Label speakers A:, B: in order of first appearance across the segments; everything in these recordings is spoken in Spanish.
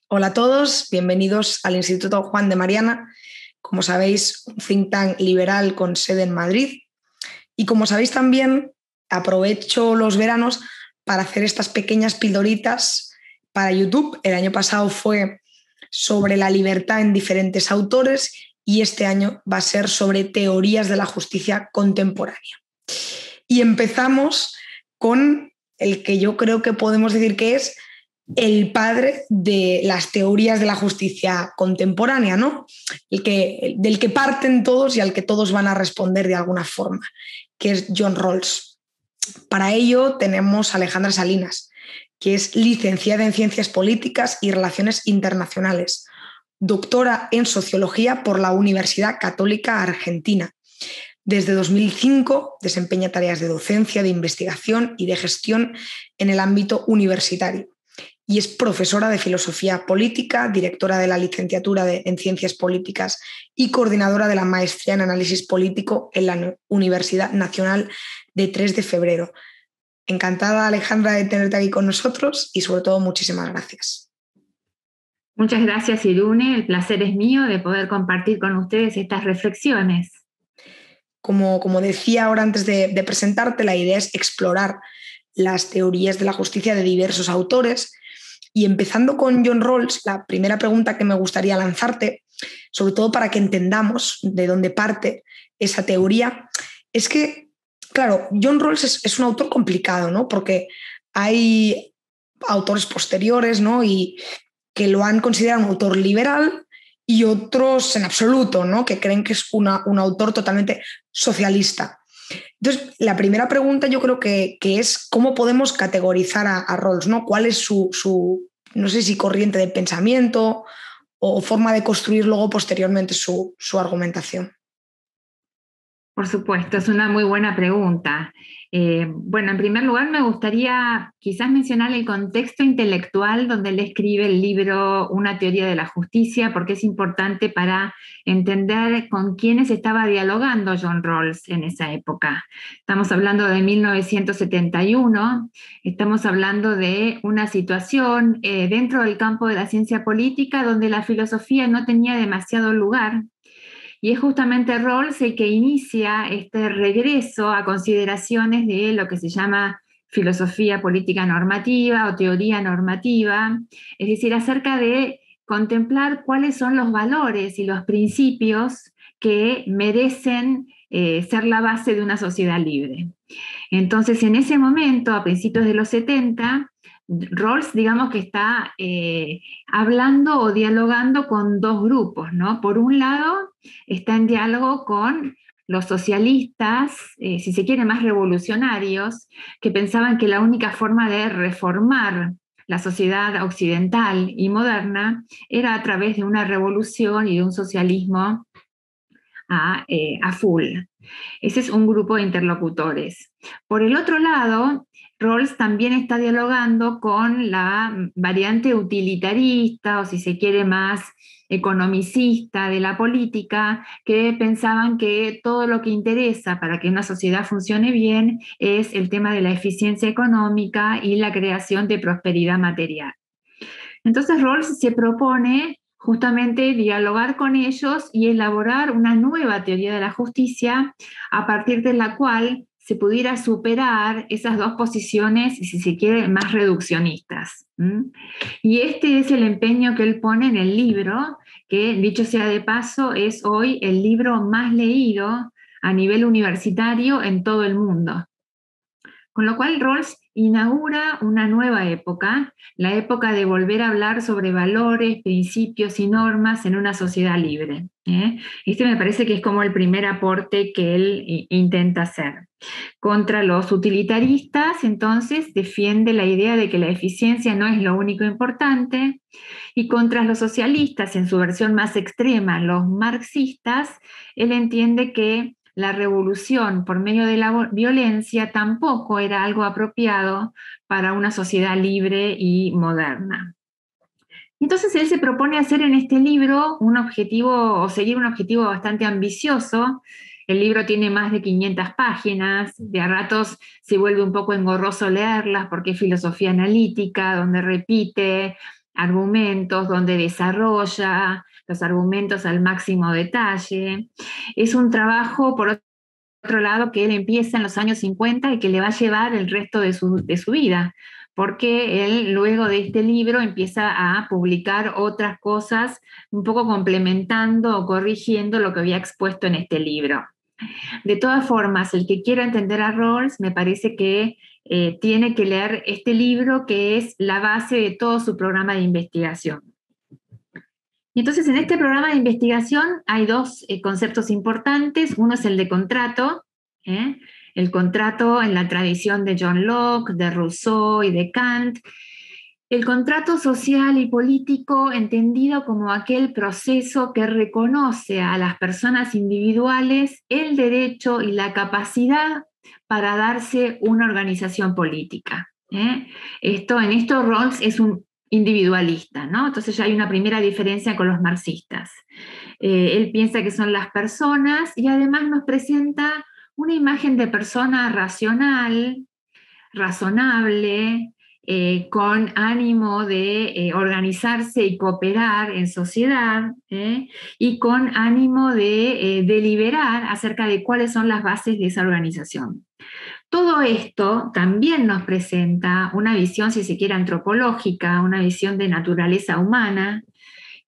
A: Hola a todos, bienvenidos al Instituto Juan de Mariana. Como sabéis, un think tank liberal con sede en Madrid. Y como sabéis también, aprovecho los veranos para hacer estas pequeñas pildoritas para YouTube. El año pasado fue sobre la libertad en diferentes autores y este año va a ser sobre teorías de la justicia contemporánea. Y empezamos con el que yo creo que podemos decir que es el padre de las teorías de la justicia contemporánea, ¿no? Del que parten todos y al que todos van a responder de alguna forma, que es John Rawls. Para ello tenemos a Alejandra Salinas, que es licenciada en Ciencias Políticas y Relaciones Internacionales, doctora en Sociología por la Universidad Católica Argentina. Desde 2005 desempeña tareas de docencia, de investigación y de gestión en el ámbito universitario. Y es profesora de Filosofía Política, directora de la licenciatura en Ciencias Políticas y coordinadora de la maestría en Análisis Político en la Universidad Nacional de 3 de Febrero. Encantada, Alejandra, de tenerte aquí con nosotros y sobre todo muchísimas gracias.
B: Muchas gracias, Irune. El placer es mío de poder compartir con ustedes estas reflexiones.
A: Como decía ahora antes de presentarte, la idea es explorar las teorías de la justicia de diversos autores. Y empezando con John Rawls, la primera pregunta que me gustaría lanzarte, sobre todo para que entendamos de dónde parte esa teoría, es que, claro, John Rawls es un autor complicado, ¿no? Porque hay autores posteriores, ¿no? Y que lo han considerado un autor liberal y otros en absoluto, ¿no? Que creen que es un autor totalmente socialista. Entonces, la primera pregunta yo creo que es cómo podemos categorizar a Rawls, ¿no? ¿Cuál es su, no sé si corriente de pensamiento o forma de construir luego posteriormente su argumentación?
B: Por supuesto, es una muy buena pregunta. Bueno, en primer lugar me gustaría quizás mencionar el contexto intelectual donde él escribe el libro Una teoría de la justicia, porque es importante para entender con quiénes estaba dialogando John Rawls en esa época. Estamos hablando de 1971, estamos hablando de una situación dentro del campo de la ciencia política donde la filosofía no tenía demasiado lugar. Y es justamente Rawls el que inicia este regreso a consideraciones de lo que se llama filosofía política normativa o teoría normativa, es decir, acerca de contemplar cuáles son los valores y los principios que merecen ser la base de una sociedad libre. Entonces, en ese momento, a principios de los 70, Rawls, digamos que está hablando o dialogando con dos grupos, ¿no? Por un lado, está en diálogo con los socialistas, si se quiere, más revolucionarios, que pensaban que la única forma de reformar la sociedad occidental y moderna era a través de una revolución y de un socialismo a full. Ese es un grupo de interlocutores. Por el otro lado, Rawls también está dialogando con la variante utilitarista, o si se quiere más economicista de la política, que pensaban que todo lo que interesa para que una sociedad funcione bien es el tema de la eficiencia económica y la creación de prosperidad material. Entonces Rawls se propone justamente dialogar con ellos y elaborar una nueva teoría de la justicia a partir de la cual se pudiera superar esas dos posiciones, si se quiere, más reduccionistas. Y este es el empeño que él pone en el libro, que dicho sea de paso, es hoy el libro más leído a nivel universitario en todo el mundo. Con lo cual Rawls inaugura una nueva época, la época de volver a hablar sobre valores, principios y normas en una sociedad libre. Este me parece que es como el primer aporte que él intenta hacer. Contra los utilitaristas, entonces, defiende la idea de que la eficiencia no es lo único importante, y contra los socialistas, en su versión más extrema, los marxistas, él entiende que la revolución por medio de la violencia tampoco era algo apropiado para una sociedad libre y moderna. Entonces él se propone hacer en este libro un objetivo, o seguir un objetivo bastante ambicioso. El libro tiene más de 500 páginas, de a ratos se vuelve un poco engorroso leerlas porque es filosofía analítica, donde repite argumentos, donde desarrolla los argumentos al máximo detalle. Es un trabajo, por otro lado, que él empieza en los años 50 y que le va a llevar el resto de su vida, porque él luego de este libro empieza a publicar otras cosas, un poco complementando o corrigiendo lo que había expuesto en este libro. De todas formas, el que quiera entender a Rawls, me parece que tiene que leer este libro, que es la base de todo su programa de investigación. Y entonces, en este programa de investigación hay dos conceptos importantes. Uno es el de contrato, el contrato en la tradición de John Locke, de Rousseau y de Kant. El contrato social y político entendido como aquel proceso que reconoce a las personas individuales el derecho y la capacidad para darse una organización política. En esto Rawls es un individualista, ¿no? Entonces ya hay una primera diferencia con los marxistas. Él piensa que son las personas y además nos presenta una imagen de persona racional, razonable, con ánimo de organizarse y cooperar en sociedad, y con ánimo de deliberar acerca de cuáles son las bases de esa organización. Todo esto también nos presenta una visión, si se quiere, antropológica, una visión de naturaleza humana,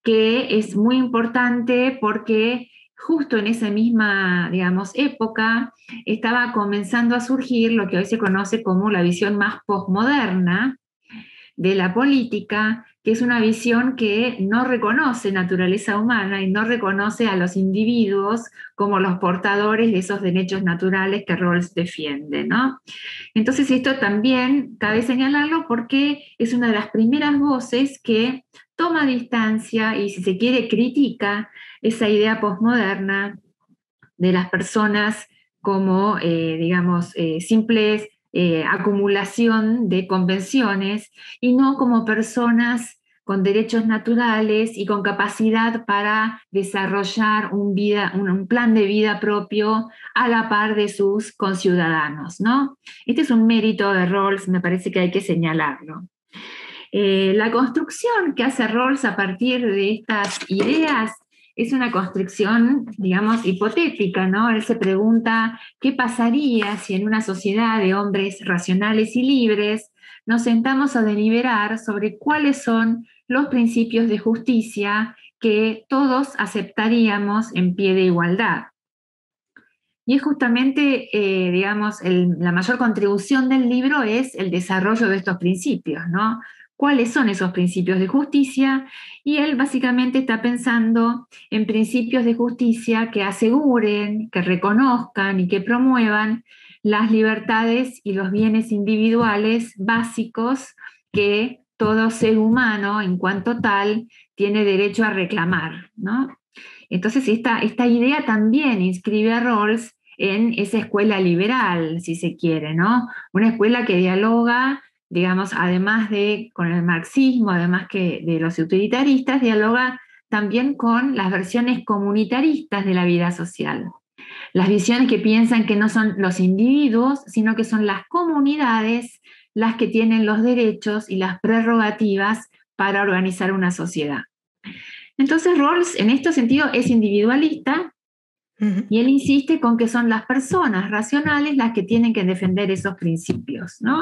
B: que es muy importante porque justo en esa misma, digamos, época estaba comenzando a surgir lo que hoy se conoce como la visión más posmoderna de la política, que es una visión que no reconoce naturaleza humana y no reconoce a los individuos como los portadores de esos derechos naturales que Rawls defiende, ¿no? Entonces esto también cabe señalarlo porque es una de las primeras voces que toma distancia y, si se quiere, critica esa idea posmoderna de las personas como, digamos, simples acumulación de convenciones y no como personas con derechos naturales y con capacidad para desarrollar un plan de vida propio a la par de sus conciudadanos, ¿no? Este es un mérito de Rawls, me parece que hay que señalarlo. La construcción que hace Rawls a partir de estas ideas es una construcción, digamos, hipotética, ¿no? Él se pregunta qué pasaría si en una sociedad de hombres racionales y libres nos sentamos a deliberar sobre cuáles son los principios de justicia que todos aceptaríamos en pie de igualdad. Y es justamente, digamos, la mayor contribución del libro es el desarrollo de estos principios, ¿no? ¿Cuáles son esos principios de justicia? Y él básicamente está pensando en principios de justicia que aseguren, que reconozcan y que promuevan las libertades y los bienes individuales básicos que todo ser humano, en cuanto tal, tiene derecho a reclamar, ¿no? Entonces esta idea también inscribe a Rawls en esa escuela liberal, si se quiere, ¿no? Una escuela que dialoga, digamos, además de con el marxismo, además que de los utilitaristas, dialoga también con las versiones comunitaristas de la vida social. Las visiones que piensan que no son los individuos, sino que son las comunidades las que tienen los derechos y las prerrogativas para organizar una sociedad. Entonces Rawls en este sentido es individualista, y él insiste con que son las personas racionales las que tienen que defender esos principios, ¿no?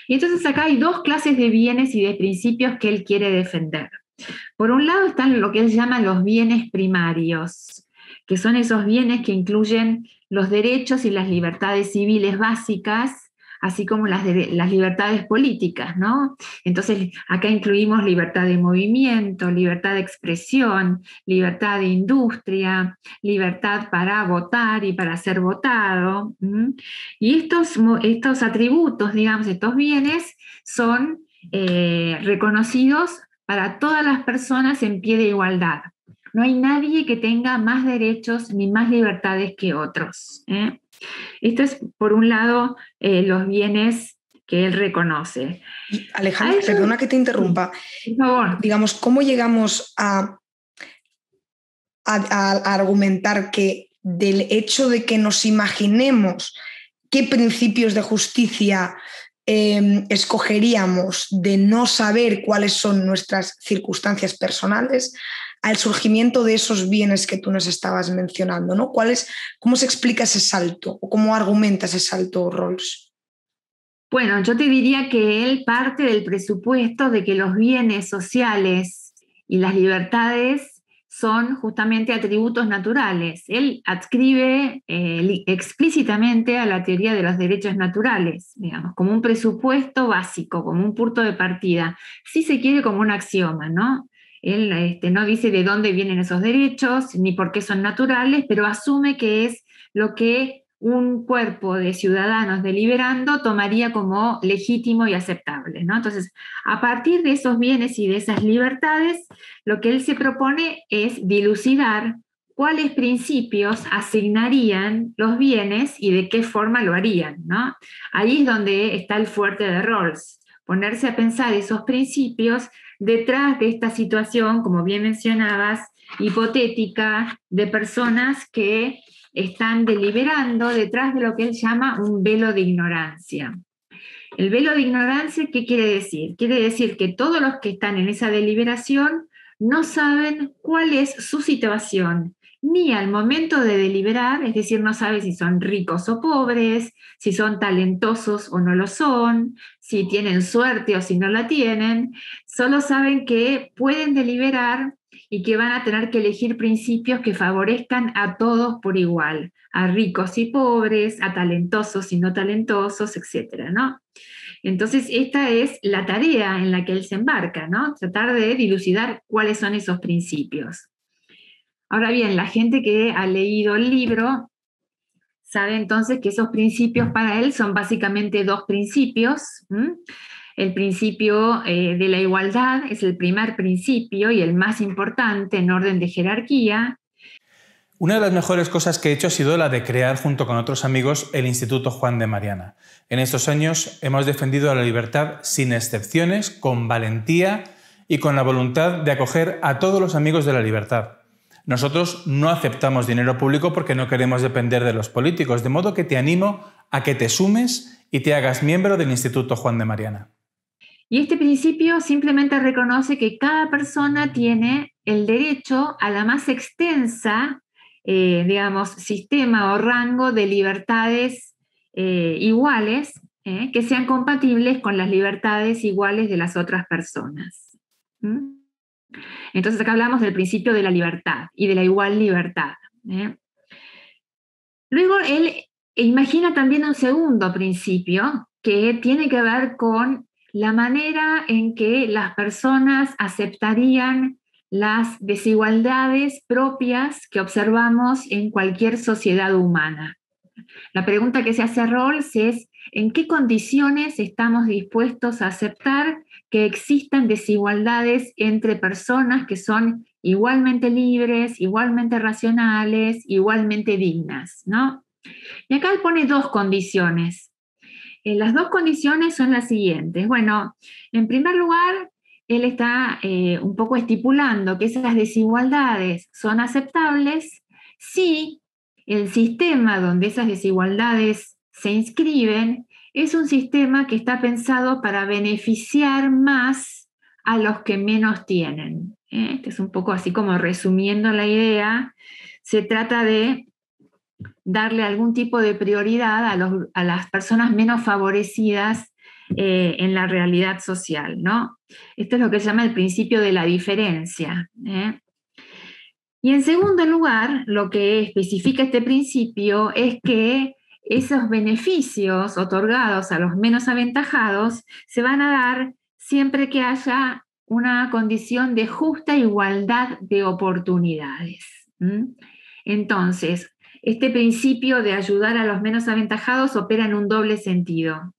B: Y entonces acá hay dos clases de bienes y de principios que él quiere defender. Por un lado están lo que él llama los bienes primarios, que son esos bienes que incluyen los derechos y las libertades civiles básicas, así como las libertades políticas, ¿no? Entonces, acá incluimos libertad de movimiento, libertad de expresión, libertad de industria, libertad para votar y para ser votado. Y estos atributos, digamos, estos bienes, son reconocidos para todas las personas en pie de igualdad. No hay nadie que tenga más derechos ni más libertades que otros. Esto es, por un lado, los bienes que él reconoce.
A: Alejandra, perdona que te interrumpa.
B: Por favor.
A: Digamos, ¿cómo llegamos a argumentar que del hecho de que nos imaginemos qué principios de justicia escogeríamos de no saber cuáles son nuestras circunstancias personales al surgimiento de esos bienes que tú nos estabas mencionando, ¿no? ¿Cómo se explica ese salto o cómo argumenta ese salto, Rawls?
B: Bueno, yo te diría que él parte del presupuesto de que los bienes sociales y las libertades son justamente atributos naturales. Él adscribe explícitamente a la teoría de los derechos naturales, digamos, como un presupuesto básico, como un punto de partida, si se quiere como un axioma, ¿no? Él no dice de dónde vienen esos derechos ni por qué son naturales, pero asume que es lo que un cuerpo de ciudadanos deliberando tomaría como legítimo y aceptable, ¿no? Entonces, a partir de esos bienes y de esas libertades, lo que él se propone es dilucidar cuáles principios asignarían los bienes y de qué forma lo harían, ¿no? Ahí es donde está el fuerte de Rawls, ponerse a pensar esos principios detrás de esta situación, como bien mencionabas, hipotética, de personas que están deliberando detrás de lo que él llama un velo de ignorancia. El velo de ignorancia, ¿qué quiere decir? Quiere decir que todos los que están en esa deliberación no saben cuál es su situación, ni al momento de deliberar, es decir, no saben si son ricos o pobres, si son talentosos o no lo son, si tienen suerte o si no la tienen, solo saben que pueden deliberar y que van a tener que elegir principios que favorezcan a todos por igual, a ricos y pobres, a talentosos y no talentosos, etcétera, ¿no? Entonces, esta es la tarea en la que él se embarca, ¿no? Tratar de dilucidar cuáles son esos principios. Ahora bien, la gente que ha leído el libro sabe entonces que esos principios para él son básicamente dos principios. El principio de la igualdad es el primer principio y el más importante en orden de jerarquía.
C: Una de las mejores cosas que he hecho ha sido la de crear junto con otros amigos el Instituto Juan de Mariana. En estos años hemos defendido la libertad sin excepciones, con valentía y con la voluntad de acoger a todos los amigos de la libertad. Nosotros no aceptamos dinero público porque no queremos depender de los políticos, de modo que te animo a que te sumes y te hagas miembro del Instituto Juan de Mariana.
B: Y este principio simplemente reconoce que cada persona tiene el derecho a la más extensa, sistema o rango de libertades iguales, que sean compatibles con las libertades iguales de las otras personas. Entonces acá hablamos del principio de la libertad y de la igual libertad. Luego él imagina también un segundo principio que tiene que ver con la manera en que las personas aceptarían las desigualdades propias que observamos en cualquier sociedad humana. La pregunta que se hace Rawls es: ¿en qué condiciones estamos dispuestos a aceptar que existan desigualdades entre personas que son igualmente libres, igualmente racionales, igualmente dignas, ¿no? Y acá él pone dos condiciones. Las dos condiciones son las siguientes. Bueno, en primer lugar, él está un poco estipulando que esas desigualdades son aceptables si el sistema donde esas desigualdades se inscriben es un sistema que está pensado para beneficiar más a los que menos tienen. Este es un poco así como resumiendo la idea. Se trata de darle algún tipo de prioridad a las personas menos favorecidas en la realidad social, ¿no? Esto es lo que se llama el principio de la diferencia. Y en segundo lugar, lo que especifica este principio es que esos beneficios otorgados a los menos aventajados se van a dar siempre que haya una condición de justa igualdad de oportunidades. Entonces, este principio de ayudar a los menos aventajados opera en un doble sentido.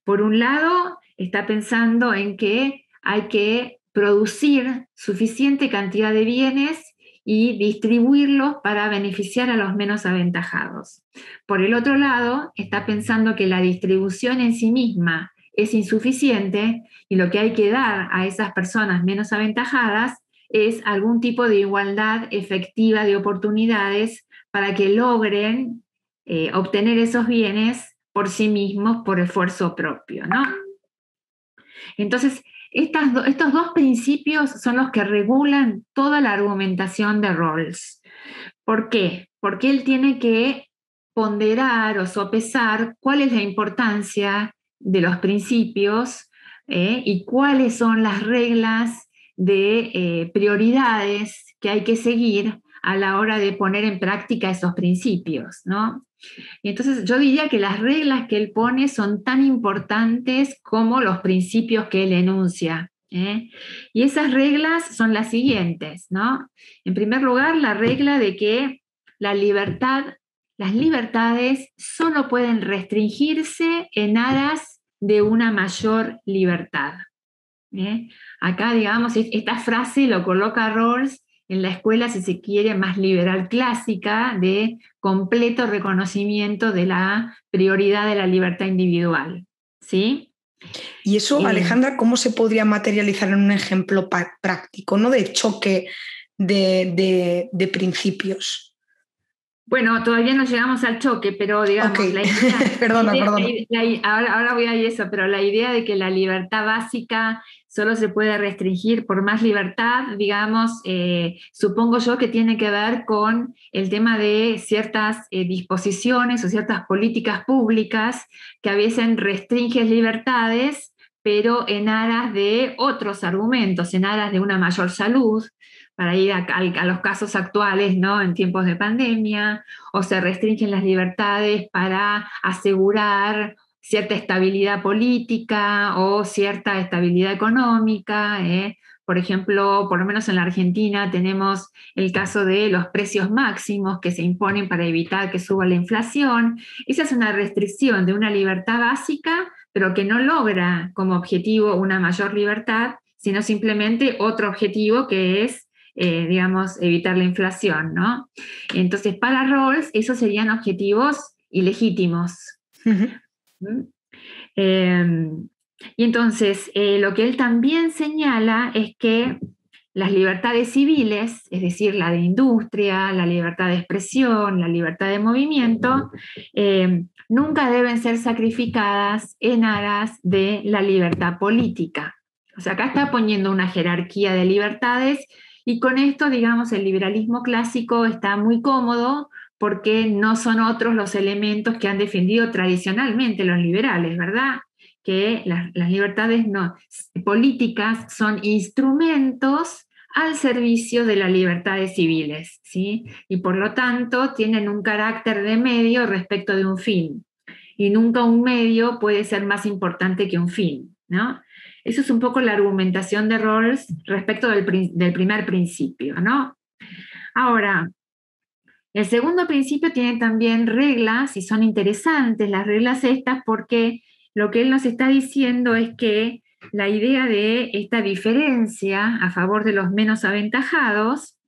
B: Por un lado, está pensando en que hay que producir suficiente cantidad de bienes y distribuirlos para beneficiar a los menos aventajados. Por el otro lado, está pensando que la distribución en sí misma es insuficiente y lo que hay que dar a esas personas menos aventajadas es algún tipo de igualdad efectiva de oportunidades para que logren obtener esos bienes por sí mismos por esfuerzo propio, ¿no? Entonces, estos dos principios son los que regulan toda la argumentación de Rawls. ¿Por qué? Porque él tiene que ponderar o sopesar cuál es la importancia de los principios y cuáles son las reglas de prioridades que hay que seguir a la hora de poner en práctica esos principios, ¿no? Y entonces yo diría que las reglas que él pone son tan importantes como los principios que él enuncia. Y esas reglas son las siguientes, ¿no? En primer lugar, la regla de que las libertades solo pueden restringirse en aras de una mayor libertad. Acá, digamos, esta frase lo coloca Rawls en la escuela, si se quiere, más liberal clásica, de completo reconocimiento de la prioridad de la libertad individual. ¿Sí?
A: Y eso, Alejandra, ¿cómo se podría materializar en un ejemplo práctico, ¿no? De choque de principios?
B: Bueno, todavía no llegamos al choque, pero digamos,
A: okay.
B: la idea,
A: perdona.
B: Ahora voy a eso, pero la idea de que la libertad básica solo se puede restringir por más libertad, digamos, supongo yo que tiene que ver con el tema de ciertas disposiciones o ciertas políticas públicas que a veces restringen libertades, pero en aras de otros argumentos, en aras de una mayor salud, para ir a los casos actuales, ¿no? En tiempos de pandemia, o se restringen las libertades para asegurar cierta estabilidad política o cierta estabilidad económica. Por ejemplo, por lo menos en la Argentina tenemos el caso de los precios máximos que se imponen para evitar que suba la inflación. Esa es una restricción de una libertad básica, pero que no logra como objetivo una mayor libertad, sino simplemente otro objetivo que es digamos, evitar la inflación, ¿no? Entonces, para Rawls, esos serían objetivos ilegítimos.
A: Uh-huh.
B: Y entonces, lo que él también señala es que las libertades civiles, es decir, la de industria, la libertad de expresión, la libertad de movimiento, nunca deben ser sacrificadas en aras de la libertad política. O sea, acá está poniendo una jerarquía de libertades. Y con esto, digamos, el liberalismo clásico está muy cómodo porque no son otros los elementos que han defendido tradicionalmente los liberales, ¿verdad? Que las libertades políticas son instrumentos al servicio de las libertades civiles, ¿sí? Y por lo tanto tienen un carácter de medio respecto de un fin. Y nunca un medio puede ser más importante que un fin, ¿no? Eso es un poco la argumentación de Rawls respecto del primer principio, ¿no? Ahora, el segundo principio tiene también reglas y son interesantes las reglas estas porque lo que él nos está diciendo es que la idea de esta diferencia a favor de los menos aventajados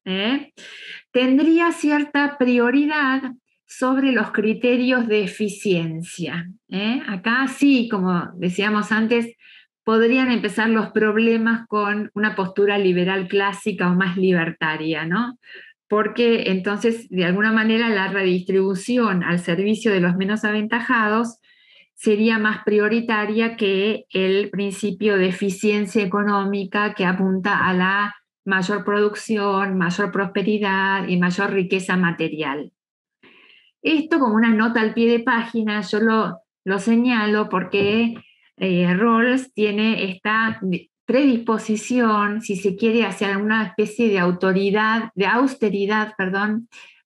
B: tendría cierta prioridad sobre los criterios de eficiencia. Acá sí, como decíamos antes, podrían empezar los problemas con una postura liberal clásica o más libertaria, ¿no? Porque entonces, de alguna manera, la redistribución al servicio de los menos aventajados sería más prioritaria que el principio de eficiencia económica que apunta a la mayor producción, mayor prosperidad y mayor riqueza material. Esto, como una nota al pie de página, yo lo señalo porque Rawls tiene esta predisposición, si se quiere, hacia una especie de austeridad,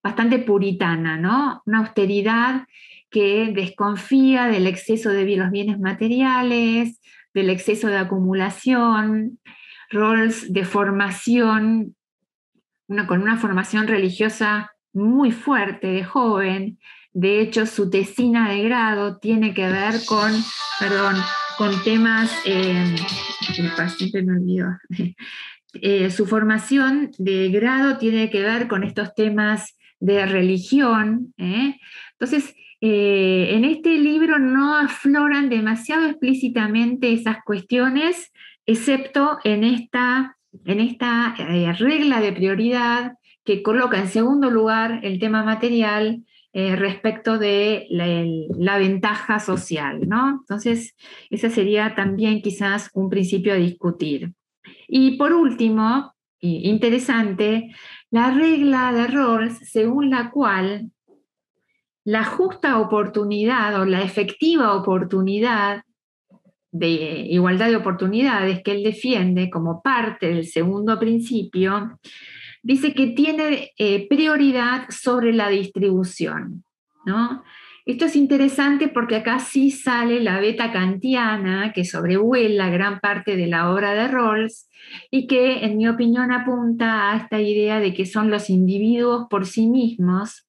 B: bastante puritana, ¿no? Una austeridad que desconfía del exceso de los bienes materiales, del exceso de acumulación. Rawls de formación, con una formación religiosa muy fuerte de joven. De hecho, su tesina de grado tiene que ver con temas, siempre me olvido. Su formación de grado tiene que ver con estos temas de religión. Entonces, en este libro no afloran demasiado explícitamente esas cuestiones, excepto en esta regla de prioridad que coloca en segundo lugar el tema material respecto de la ventaja social, ¿no? Entonces, ese sería también quizás un principio a discutir. Y por último, interesante, la regla de Rawls, según la cual la justa oportunidad o la efectiva oportunidad de igualdad de oportunidades que él defiende como parte del segundo principio, dice que tiene prioridad sobre la distribución, ¿no? Esto es interesante porque acá sí sale la beta kantiana que sobrevuela gran parte de la obra de Rawls y que, en mi opinión, apunta a esta idea de que son los individuos por sí mismos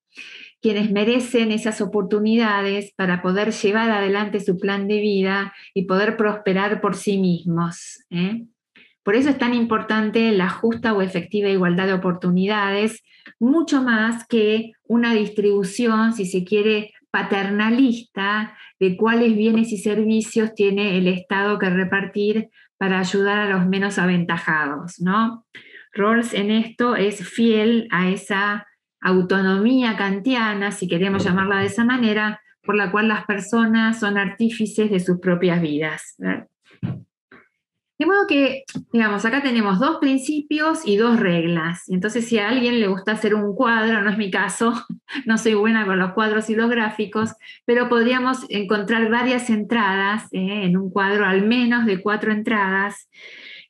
B: quienes merecen esas oportunidades para poder llevar adelante su plan de vida y poder prosperar por sí mismos, ¿eh? Por eso es tan importante la justa o efectiva igualdad de oportunidades, mucho más que una distribución, si se quiere, paternalista de cuáles bienes y servicios tiene el Estado que repartir para ayudar a los menos aventajados, ¿no? Rawls en esto es fiel a esa autonomía kantiana, si queremos llamarla de esa manera, por la cual las personas son artífices de sus propias vidas, ¿verdad? De modo que, digamos, acá tenemos 2 principios y 2 reglas. Entonces, si a alguien le gusta hacer un cuadro, no es mi caso, no soy buena con los cuadros y los gráficos, pero podríamos encontrar varias entradas, en un cuadro al menos de 4 entradas,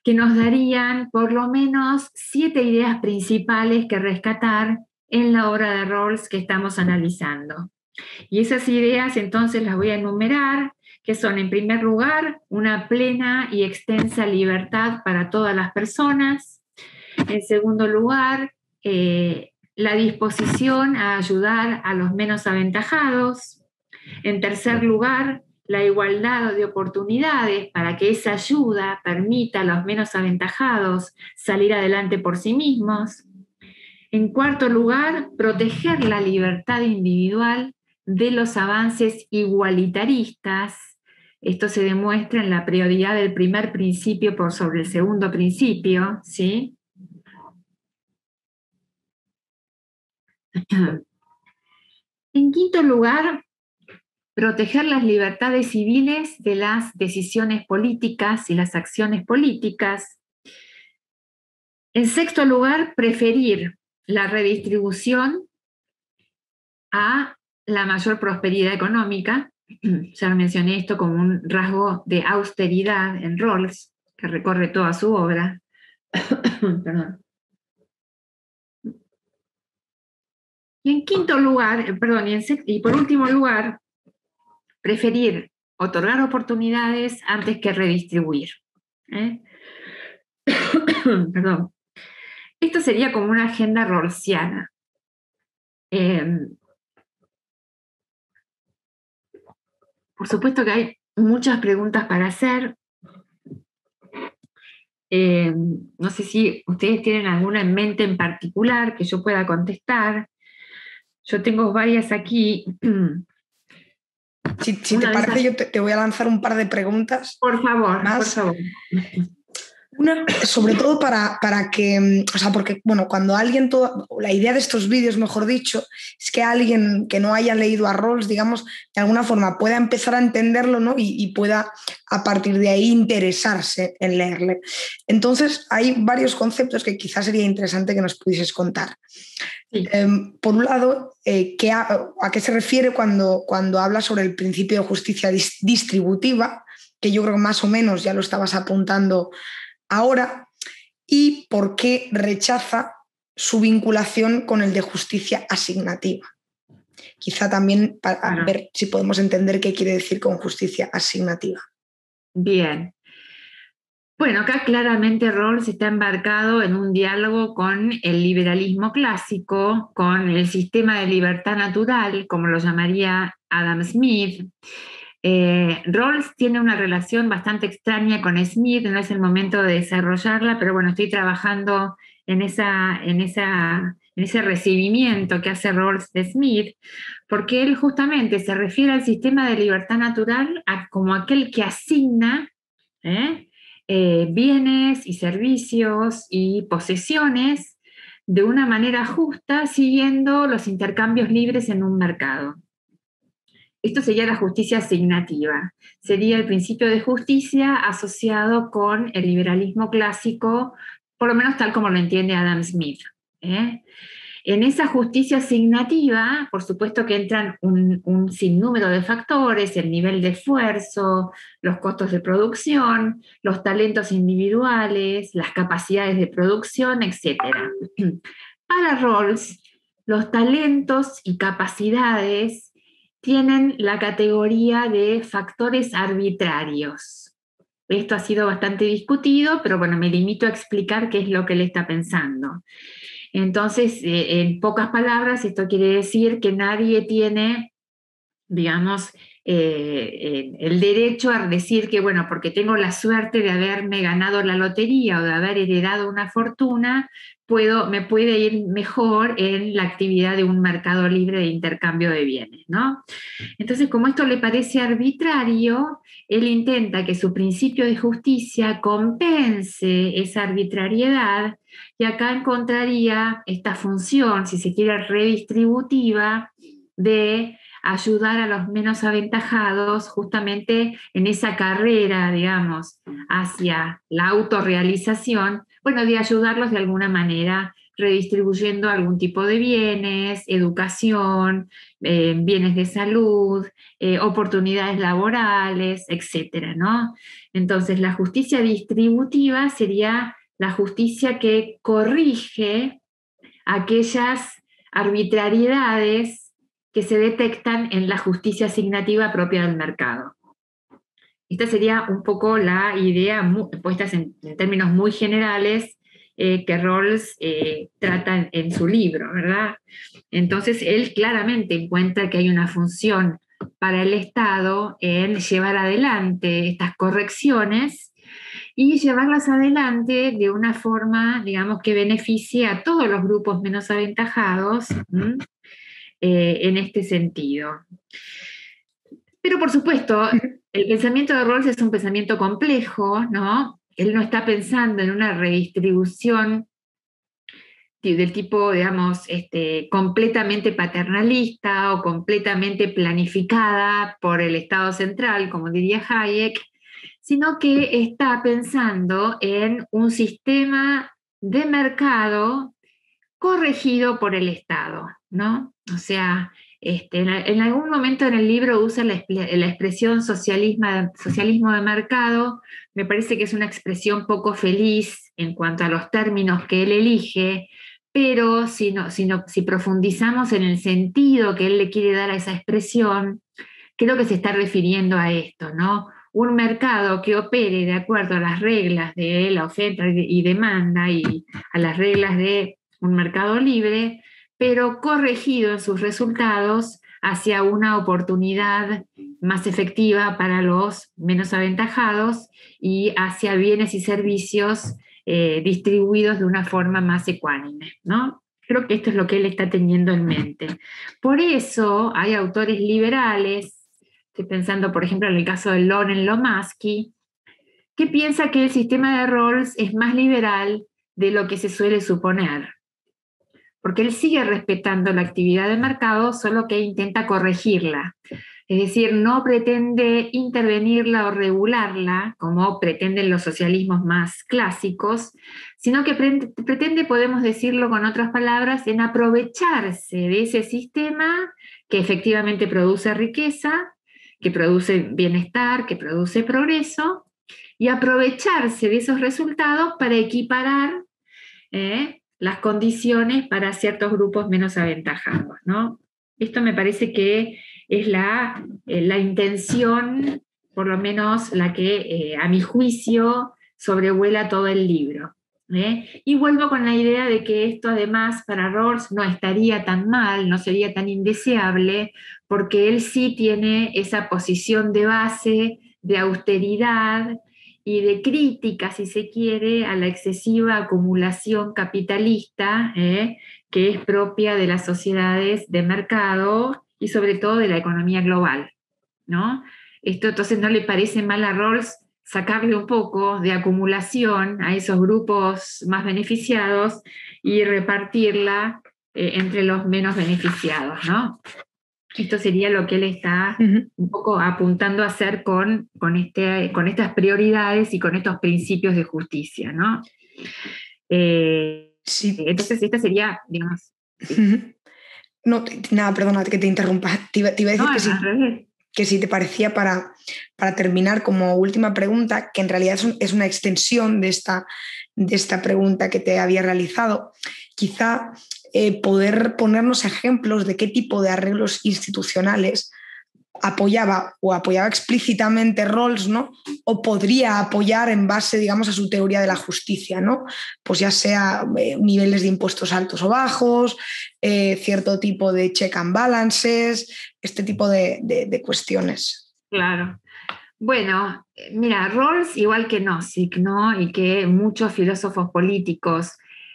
B: que nos darían por lo menos 7 ideas principales que rescatar en la obra de Rawls que estamos analizando. Y esas ideas entonces las voy a enumerar, que son, en primer lugar, una plena y extensa libertad para todas las personas. En segundo lugar, la disposición a ayudar a los menos aventajados. En tercer lugar, la igualdad de oportunidades para que esa ayuda permita a los menos aventajados salir adelante por sí mismos. En cuarto lugar, proteger la libertad individual de los avances igualitaristas. Esto se demuestra en la prioridad del primer principio por sobre el segundo principio, ¿sí? En quinto lugar, proteger las libertades civiles de las decisiones políticas y las acciones políticas. En sexto lugar, preferir la redistribución a la mayor prosperidad económica. Ya mencioné esto como un rasgo de austeridad en Rawls, que recorre toda su obra. Perdón. Y en quinto lugar, y por último lugar, preferir otorgar oportunidades antes que redistribuir. Perdón. Esto sería como una agenda rawlsiana. Por supuesto que hay muchas preguntas para hacer. No sé si ustedes tienen alguna en mente en particular que yo pueda contestar. Yo tengo varias aquí.
A: Si te parece, yo te voy a lanzar un par de preguntas.
B: Por favor,
A: más.
B: Por favor.
A: Una, sobre todo para que, o sea, porque, bueno, cuando alguien, la idea de estos vídeos, mejor dicho, es que alguien que no haya leído a Rawls, digamos, de alguna forma pueda empezar a entenderlo, ¿no? Y pueda, a partir de ahí, interesarse en leerle. Entonces, hay varios conceptos que quizás sería interesante que nos pudieses contar. Sí. Por un lado, ¿a qué se refiere cuando habla sobre el principio de justicia distributiva? Que yo creo que más o menos ya lo estabas apuntando ahora, y por qué rechaza su vinculación con el de justicia asignativa. Quizá también para ver si podemos entender qué quiere decir con justicia asignativa.
B: Bien. Bueno, acá claramente Rawls está embarcado en un diálogo con el liberalismo clásico, con el sistema de libertad natural, como lo llamaría Adam Smith. Rawls tiene una relación bastante extraña con Smith, no es el momento de desarrollarla, pero bueno, estoy trabajando en ese recibimiento que hace Rawls de Smith, porque él justamente se refiere al sistema de libertad natural como aquel que asigna bienes y servicios y posesiones de una manera justa siguiendo los intercambios libres en un mercado. Esto sería la justicia asignativa. Sería el principio de justicia asociado con el liberalismo clásico, por lo menos tal como lo entiende Adam Smith. En esa justicia asignativa, por supuesto que entran un sinnúmero de factores: el nivel de esfuerzo, los costos de producción, los talentos individuales, las capacidades de producción, etc. Para Rawls, los talentos y capacidades tienen la categoría de factores arbitrarios. Esto ha sido bastante discutido, pero bueno, me limito a explicar qué es lo que él está pensando. Entonces, en pocas palabras, esto quiere decir que nadie tiene, digamos, el derecho a decir que, bueno, porque tengo la suerte de haberme ganado la lotería o de haber heredado una fortuna, me puede ir mejor en la actividad de un mercado libre de intercambio de bienes, ¿no? Entonces, como esto le parece arbitrario, él intenta que su principio de justicia compense esa arbitrariedad, y acá encontraría esta función, si se quiere, redistributiva, de ayudar a los menos aventajados justamente en esa carrera, digamos, hacia la autorrealización, bueno, de ayudarlos de alguna manera redistribuyendo algún tipo de bienes, educación, bienes de salud, oportunidades laborales, etcétera, ¿no? Entonces, la justicia distributiva sería la justicia que corrige aquellas arbitrariedades que se detectan en la justicia asignativa propia del mercado. Esta sería un poco la idea puesta en términos muy generales que Rawls trata en su libro, ¿verdad? Entonces, él claramente encuentra que hay una función para el Estado en llevar adelante estas correcciones y llevarlas adelante de una forma, digamos, que beneficie a todos los grupos menos aventajados, en este sentido. Pero por supuesto, el pensamiento de Rawls es un pensamiento complejo, ¿no? Él no está pensando en una redistribución del tipo, digamos, completamente paternalista o completamente planificada por el Estado central, como diría Hayek, sino que está pensando en un sistema de mercado corregido por el Estado, ¿no? O sea, en algún momento en el libro usa la expresión socialismo de mercado. Me parece que es una expresión poco feliz en cuanto a los términos que él elige, pero si profundizamos en el sentido que él le quiere dar a esa expresión, creo que se está refiriendo a esto, ¿no? Un mercado que opere de acuerdo a las reglas de la oferta y demanda y a las reglas de un mercado libre, pero corregido en sus resultados hacia una oportunidad más efectiva para los menos aventajados y hacia bienes y servicios distribuidos de una forma más ecuánime, ¿no? Creo que esto es lo que él está teniendo en mente. Por eso hay autores liberales, estoy pensando por ejemplo en el caso de Loren Lomaski, que piensa que el sistema de Rawls es más liberal de lo que se suele suponer, porque él sigue respetando la actividad de mercado, solo que intenta corregirla. Es decir, no pretende intervenirla o regularla, como pretenden los socialismos más clásicos, sino que pretende, podemos decirlo con otras palabras, en aprovecharse de ese sistema que efectivamente produce riqueza, que produce bienestar, que produce progreso, y aprovecharse de esos resultados para equiparar las condiciones para ciertos grupos menos aventajados, ¿no? Esto me parece que es la intención, por lo menos la que a mi juicio sobrevuela todo el libro. Y vuelvo con la idea de que esto además para Rawls no estaría tan mal, no sería tan indeseable, porque él sí tiene esa posición de base, de austeridad y de crítica, si se quiere, a la excesiva acumulación capitalista que es propia de las sociedades de mercado y sobre todo de la economía global, ¿no? Esto entonces no le parece mal a Rawls sacarle un poco de acumulación a esos grupos más beneficiados y repartirla entre los menos beneficiados, ¿no? Esto sería lo que él está un poco apuntando a hacer con estas prioridades y con estos principios de justicia, ¿no?
A: Sí.
B: Entonces, esta sería, digamos... Sí.
A: No, nada, perdona que te interrumpa. Te iba a decir
B: no,
A: que sí. Que si te parecía, para terminar, como última pregunta, que en realidad es una extensión de esta pregunta que te había realizado, quizá poder ponernos ejemplos de qué tipo de arreglos institucionales apoyaba explícitamente Rawls, ¿no? O podría apoyar en base, digamos, a su teoría de la justicia, ¿no? Pues ya sea niveles de impuestos altos o bajos, cierto tipo de check and balances, este tipo de cuestiones.
B: Claro. Bueno, mira, Rawls, igual que Nozick, ¿no? Y que muchos filósofos políticos,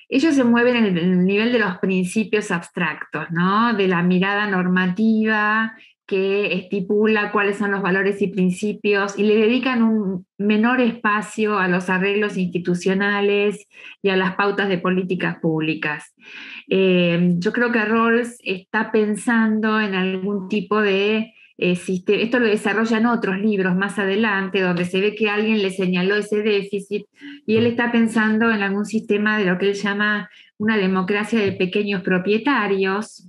B: ellos se mueven en el nivel de los principios abstractos, ¿no? De la mirada normativa que estipula cuáles son los valores y principios y le dedican un menor espacio a los arreglos institucionales y a las pautas de políticas públicas. Yo creo que Rawls está pensando en algún tipo de esto lo desarrollan otros libros más adelante, donde se ve que alguien le señaló ese déficit y él está pensando en algún sistema de lo que él llama una democracia de pequeños propietarios.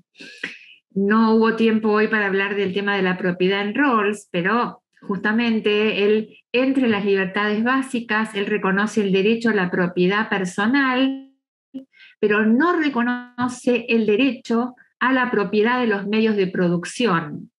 B: No hubo tiempo hoy para hablar del tema de la propiedad en Rawls, pero justamente él, entre las libertades básicas, él reconoce el derecho a la propiedad personal, pero no reconoce el derecho a la propiedad de los medios de producción.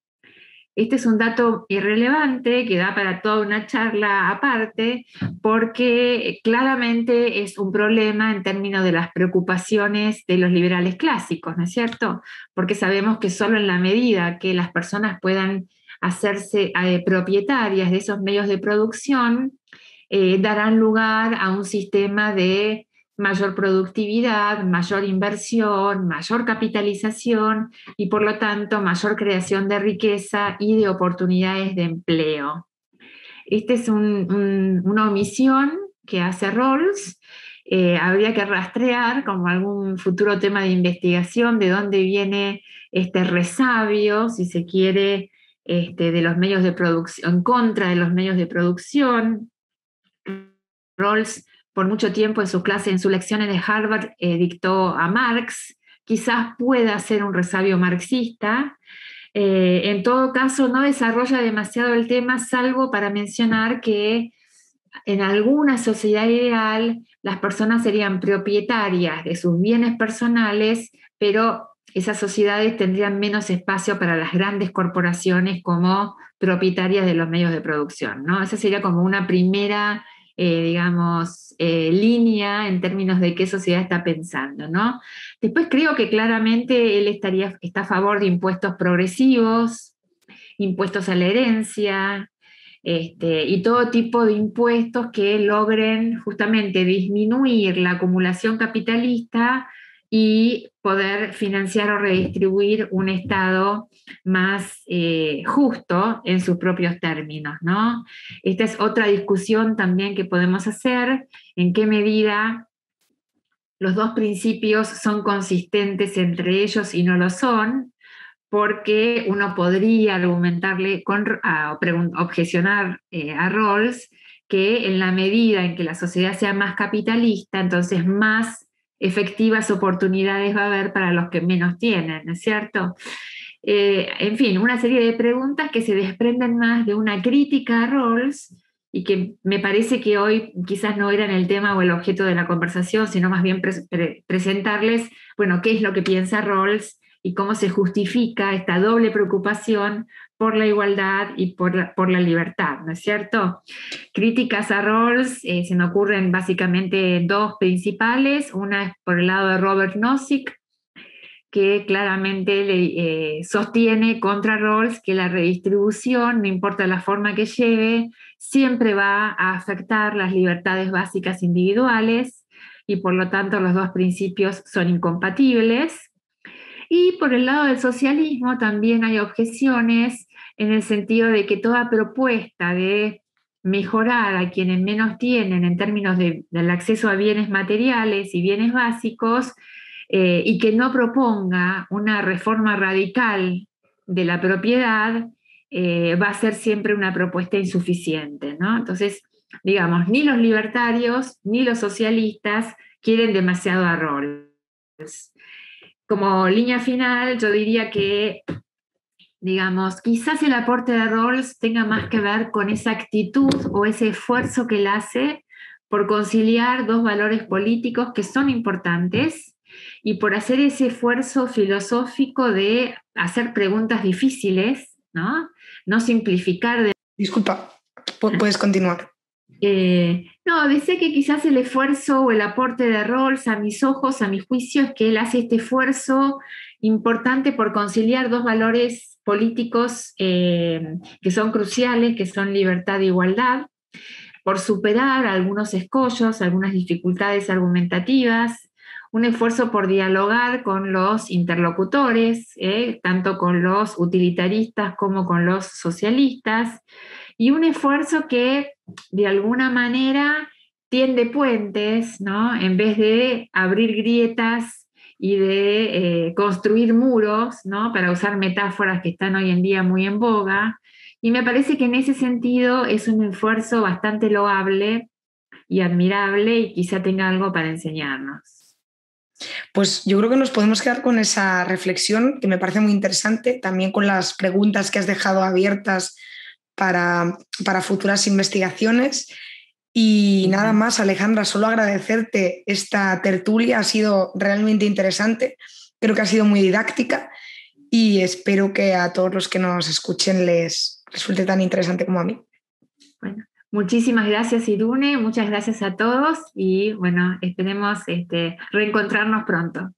B: Este es un dato irrelevante que da para toda una charla aparte, porque claramente es un problema en términos de las preocupaciones de los liberales clásicos, ¿no es cierto? Porque sabemos que solo en la medida que las personas puedan hacerse propietarias de esos medios de producción, darán lugar a un sistema de mayor productividad, mayor inversión, mayor capitalización y por lo tanto mayor creación de riqueza y de oportunidades de empleo. Esta es una omisión que hace Rawls. Habría que rastrear como algún futuro tema de investigación de dónde viene este resabio, si se quiere, de los medios de producción, en contra de los medios de producción. Rawls por mucho tiempo en sus clases, en sus lecciones de Harvard, dictó a Marx, quizás pueda ser un resabio marxista. En todo caso, no desarrolla demasiado el tema, salvo para mencionar que en alguna sociedad ideal las personas serían propietarias de sus bienes personales, pero esas sociedades tendrían menos espacio para las grandes corporaciones como propietarias de los medios de producción, ¿no? Esa sería como una primera línea en términos de qué sociedad está pensando, ¿no? Después creo que claramente él está a favor de impuestos progresivos, impuestos a la herencia, y todo tipo de impuestos que logren justamente disminuir la acumulación capitalista y poder financiar o redistribuir un Estado más justo en sus propios términos, ¿no? Esta es otra discusión también que podemos hacer, en qué medida los dos principios son consistentes entre ellos y no lo son, porque uno podría argumentarle, objecionar a Rawls que en la medida en que la sociedad sea más capitalista, entonces más efectivas oportunidades va a haber para los que menos tienen, ¿no es cierto? En fin, una serie de preguntas que se desprenden más de una crítica a Rawls y que me parece que hoy quizás no eran el tema o el objeto de la conversación, sino más bien presentarles, bueno, qué es lo que piensa Rawls y cómo se justifica esta doble preocupación por la igualdad y por la libertad, ¿no es cierto? Críticas a Rawls se me ocurren básicamente dos principales. Una es por el lado de Robert Nozick, que claramente sostiene contra Rawls que la redistribución, no importa la forma que lleve, siempre va a afectar las libertades básicas individuales y por lo tanto los dos principios son incompatibles. Y por el lado del socialismo también hay objeciones en el sentido de que toda propuesta de mejorar a quienes menos tienen en términos del acceso a bienes materiales y bienes básicos, y que no proponga una reforma radical de la propiedad, va a ser siempre una propuesta insuficiente, ¿no? Entonces, digamos, ni los libertarios ni los socialistas quieren demasiado a Rawls. Como línea final, yo diría que, digamos, quizás el aporte de Rawls tenga más que ver con esa actitud o ese esfuerzo que él hace por conciliar dos valores políticos que son importantes y por hacer ese esfuerzo filosófico de hacer preguntas difíciles, ¿no? No simplificar.
A: Disculpa, puedes continuar.
B: No, decía que quizás el esfuerzo o el aporte de Rawls, a mis ojos, a mi juicio, es que él hace este esfuerzo importante por conciliar dos valores políticos que son cruciales, que son libertad e igualdad, por superar algunos escollos, algunas dificultades argumentativas, un esfuerzo por dialogar con los interlocutores, tanto con los utilitaristas como con los socialistas, y un esfuerzo que de alguna manera tiende puentes, ¿no? En vez de abrir grietas y de construir muros, ¿no? Para usar metáforas que están hoy en día muy en boga. Y me parece que en ese sentido es un esfuerzo bastante loable y admirable y quizá tenga algo para enseñarnos.
A: Pues yo creo que nos podemos quedar con esa reflexión que me parece muy interesante, también con las preguntas que has dejado abiertas para futuras investigaciones. Y nada más, Alejandra, solo agradecerte esta tertulia, ha sido realmente interesante, creo que ha sido muy didáctica y espero que a todos los que nos escuchen les resulte tan interesante como a mí.
B: Bueno, muchísimas gracias, Idune, muchas gracias a todos y bueno, esperemos reencontrarnos pronto.